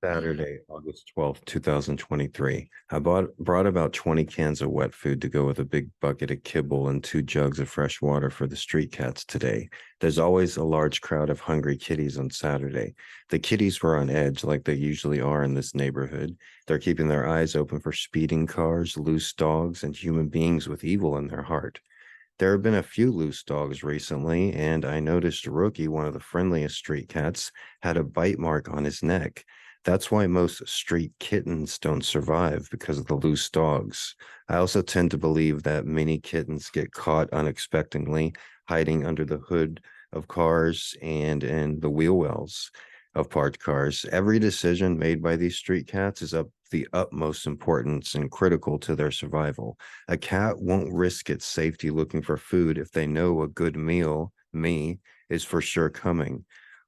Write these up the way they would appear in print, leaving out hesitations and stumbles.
Saturday, August 12th, 2023. I brought about 20 cans of wet food to go with a big bucket of kibble and 2 jugs of fresh water for the street cats today. There's always a large crowd of hungry kitties on Saturday. The kitties were on edge like they usually are in this neighborhood. They're keeping their eyes open for speeding cars, loose dogs, and human beings with evil in their heart. There have been a few loose dogs recently, and I noticed Rookie, one of the friendliest street cats, had a bite mark on his neck. That's why most street kittens don't survive because of the loose dogs. I also tend to believe that many kittens get caught unexpectedly, hiding under the hood of cars and in the wheel wells of parked cars. Every decision made by these street cats is of the utmost importance and critical to their survival. A cat won't risk its safety looking for food if they know a good meal, me, is for sure coming.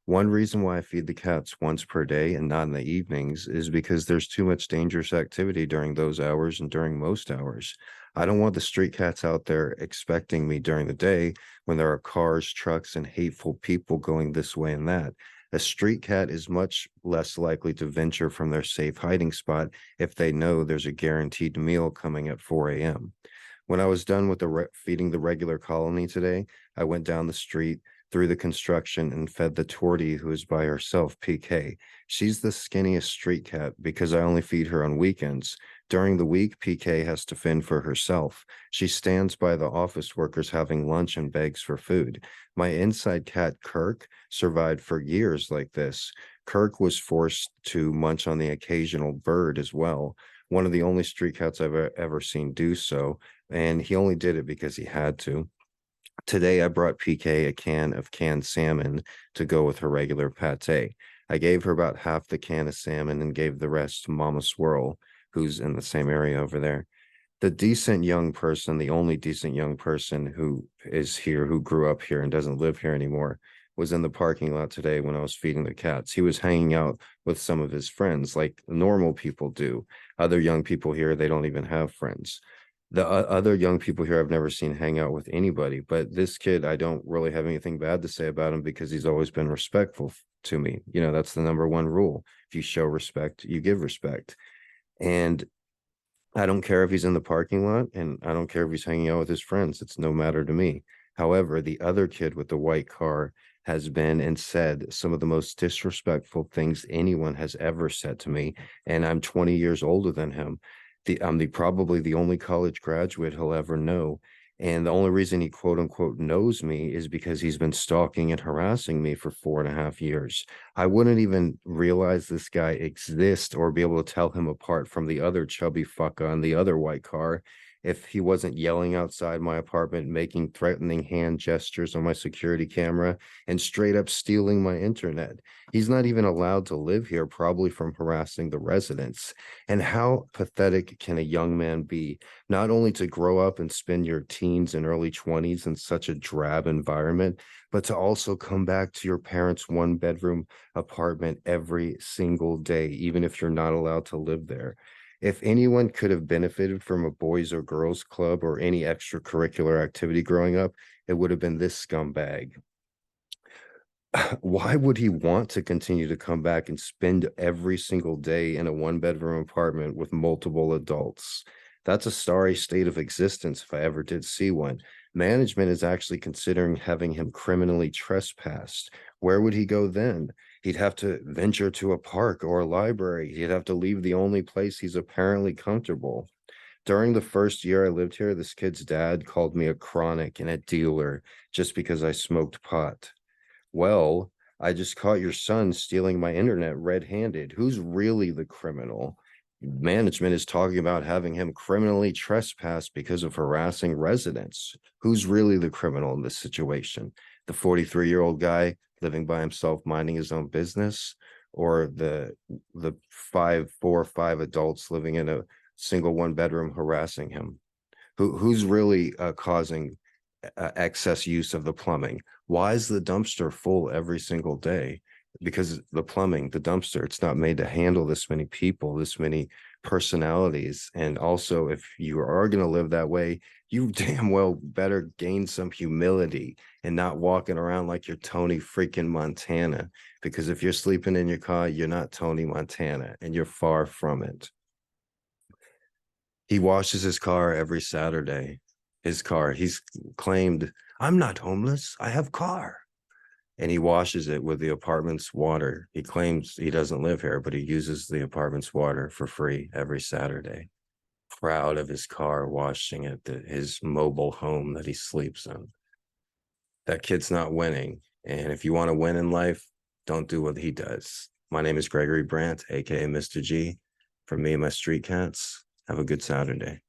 One reason why I feed the cats once per day and not in the evenings is because there's too much dangerous activity during those hours and during most hours. I don't want the street cats out there expecting me during the day when there are cars, trucks, and hateful people going this way and that. A street cat is much less likely to venture from their safe hiding spot if they know there's a guaranteed meal coming at 4 a.m. When I was done with feeding the regular colony today, I went down the street through the construction and fed the tortie who is by herself, PK. She's the skinniest street cat because I only feed her on weekends. During the week, PK has to fend for herself. She stands by the office workers having lunch and begs for food. My inside cat, Kirk, survived for years like this. Kirk was forced to munch on the occasional bird as well. One of the only street cats I've ever seen do so, and he only did it because he had to. Today, I brought PK a can of canned salmon to go with her regular pate. I gave her about half the can of salmon and gave the rest to Mama Swirl, who's in the same area over there. The decent young person, the only decent young person who is here, who grew up here and doesn't live here anymore, was in the parking lot today when I was feeding the cats. He was hanging out with some of his friends, like normal people do. Other young people here, they don't even have friends. The other young people here I've never seen hang out with anybody, but this kid, I don't really have anything bad to say about him because he's always been respectful to me. You know, that's the number one rule. If you show respect, you give respect. And I don't care if he's in the parking lot and I don't care if he's hanging out with his friends. It's no matter to me. However, the other kid with the white car has been and said some of the most disrespectful things anyone has ever said to me. And I'm 20 years older than him. I'm the probably the only college graduate he'll ever know. And the only reason he quote unquote knows me is because he's been stalking and harassing me for 4.5 years. I wouldn't even realize this guy exists or be able to tell him apart from the other chubby fucker on the other white car if he wasn't yelling outside my apartment, making threatening hand gestures on my security camera, and straight up stealing my internet. He's not even allowed to live here, probably from harassing the residents. And how pathetic can a young man be, not only to grow up and spend your teens and early 20s in such a drab environment, but to also come back to your parents' one-bedroom apartment every single day, even if you're not allowed to live there. If anyone could have benefited from a boys or girls club or any extracurricular activity growing up, it would have been this scumbag. Why would he want to continue to come back and spend every single day in a one-bedroom apartment with multiple adults? That's a sorry state of existence if I ever did see one. Management is actually considering having him criminally trespassed. Where would he go then? He'd have to venture to a park or a library. He'd have to leave the only place he's apparently comfortable. During the first year I lived here, this kid's dad called me a chronic and a dealer just because I smoked pot. Well, I just caught your son stealing my internet red-handed. Who's really the criminal? Management is talking about having him criminally trespassed because of harassing residents. Who's really the criminal in this situation? The 43-year-old guy living by himself, minding his own business, or the four or five adults living in a single one-bedroom harassing him? Who's really causing excess use of the plumbing? Why is the dumpster full every single day? because the plumbing, the dumpster, it's not made to handle this many people, this many personalities. And also, if you are going to live that way, you damn well better gain some humility and not walking around like you're Tony freaking Montana. Because if you're sleeping in your car, you're not Tony Montana, and you're far from it. He washes his car every Saturday. His car, he's claimed, I'm not homeless, I have car. And he washes it with the apartment's water. He claims he doesn't live here, but he uses the apartment's water for free every Saturday. Proud of his car, washing it, his mobile home that he sleeps in. That kid's not winning. And if you want to win in life, don't do what he does. My name is Gregory Brandt, aka Mr. G. For me and my street cats, have a good Saturday.